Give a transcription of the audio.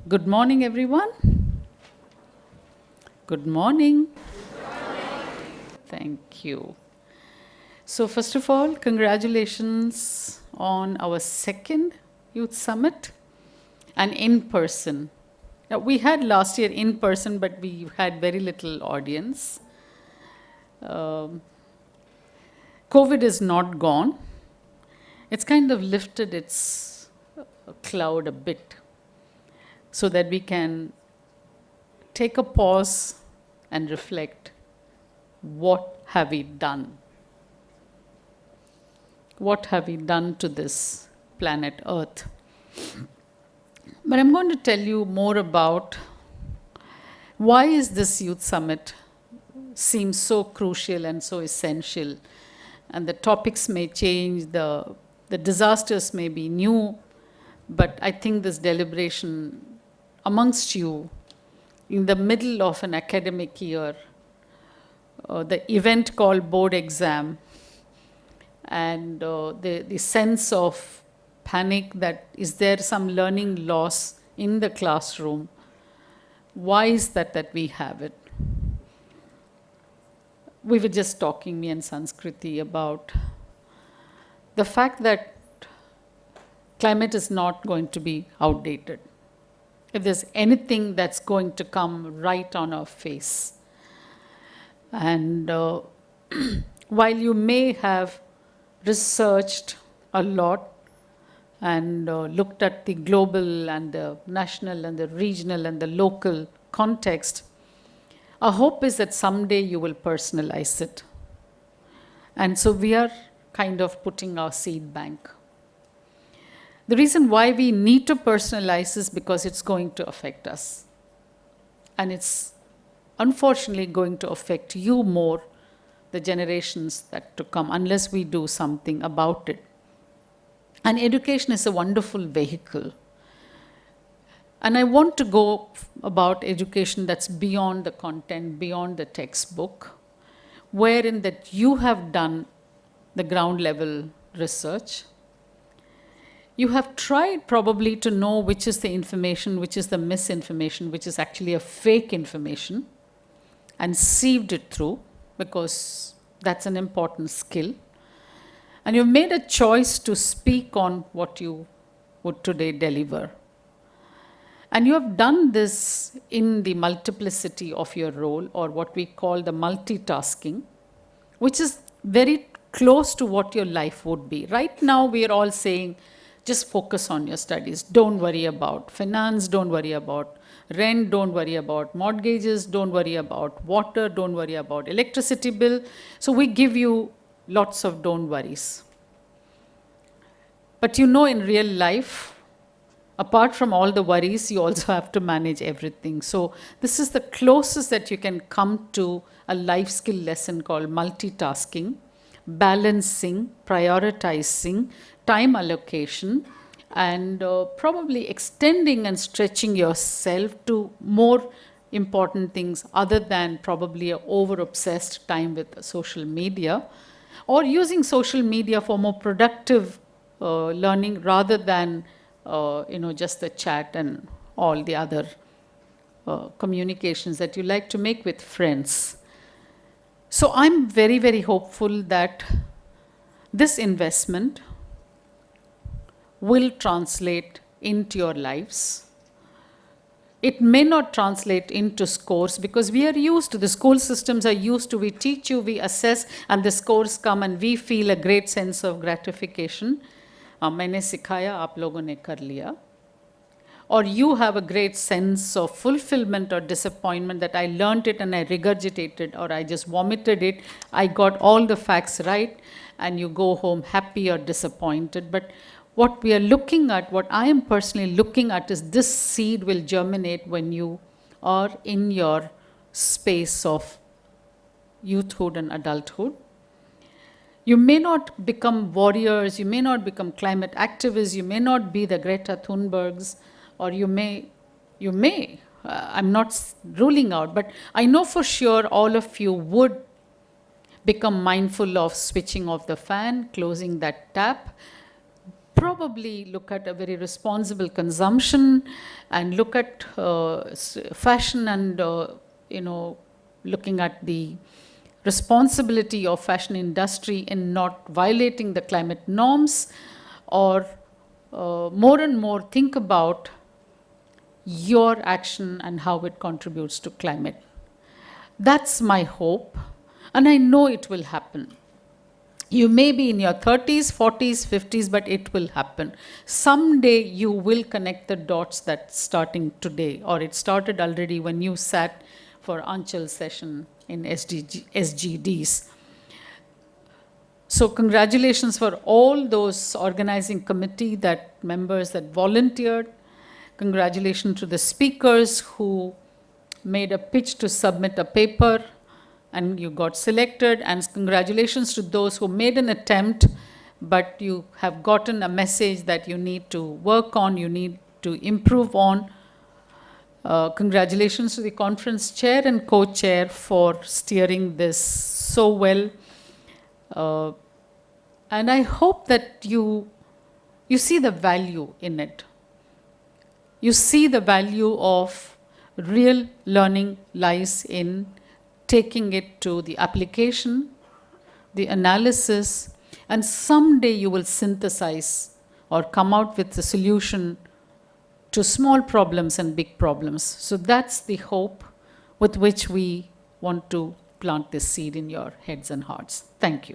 Good morning, everyone. Good morning. Thank you. So, first of all, congratulations on our second Youth Summit and in person. Now, we had last year in person, but we had very little audience. Um, COVID is not gone. It's kind of lifted its cloud a bit so that we can take a pause and reflect. What have we done? What have we done to this planet Earth? But I'm going to tell you more about why is this Youth Summit seems so crucial and so essential. And the topics may change, the disasters may be new, but I think this deliberation amongst you in the middle of an academic year, the event called board exam, and the sense of panic that is there some learning loss in the classroom. Why is that we have it? We were just talking, me and Sanskriti, about the fact that climate is not going to be outdated. If there's anything that's going to come right on our face. And while you may have researched a lot and looked at the global and the national and the regional and the local context, our hope is that someday you will personalize it. And so we are kind of putting our seed bank. The reason why we need to personalize is because it's going to affect us. And it's unfortunately going to affect you more, the generations that to come, unless we do something about it. And education is a wonderful vehicle. And I want to go about education that's beyond the content, beyond the textbook, wherein that you have done the ground level research. You have tried probably to know which is the information, which is the misinformation, which is actually a fake information, and sieved it through, because that's an important skill. And you've made a choice to speak on what you would today deliver. And you have done this in the multiplicity of your role, or what we call the multitasking, which is very close to what your life would be. Right now, we are all saying, just focus on your studies. Don't worry about finance, don't worry about rent, don't worry about mortgages, don't worry about water, don't worry about electricity bill. So we give you lots of don't worries. But you know, in real life, apart from all the worries, you also have to manage everything. So this is the closest that you can come to a life skill lesson called multitasking, balancing, prioritizing, time allocation, and probably extending and stretching yourself to more important things other than probably an over-obsessed time with social media, or using social media for more productive learning rather than just the chat and all the other communications that you like to make with friends. So I'm very, very hopeful that this investment will translate into your lives. It may not translate into scores because we are used to, the school systems are used to, we teach you, we assess, and the scores come and we feel a great sense of gratification. मैंने सिखाया आप लोगों ने कर लिया. Or you have a great sense of fulfillment or disappointment that I learned it and I regurgitated, or I just vomited it, I got all the facts right, and you go home happy or disappointed. But what we are looking at, what I am personally looking at, is this seed will germinate when you are in your space of youthhood and adulthood. You may not become warriors, you may not become climate activists, you may not be the Greta Thunbergs, or you may, I'm not ruling out, but I know for sure all of you would become mindful of switching off the fan, closing that tap, probably look at a very responsible consumption and look at fashion and, looking at the responsibility of fashion industry in not violating the climate norms, or more and more think about your action and how it contributes to climate. That's my hope, and I know it will happen. You may be in your 30s, 40s, 50s, but it will happen. Someday you will connect the dots that's starting today, or it started already when you sat for Anchal's session in SGDs. So congratulations for all those organizing committee members that volunteered. Congratulations to the speakers who made a pitch to submit a paper and you got selected, and congratulations to those who made an attempt but you have gotten a message that you need to work on, you need to improve on. Congratulations to the conference chair and co-chair for steering this so well. And I hope that you see the value in it. You see the value of real learning lies in taking it to the application, the analysis, and someday you will synthesize or come out with a solution to small problems and big problems. So that's the hope with which we want to plant this seed in your heads and hearts. Thank you.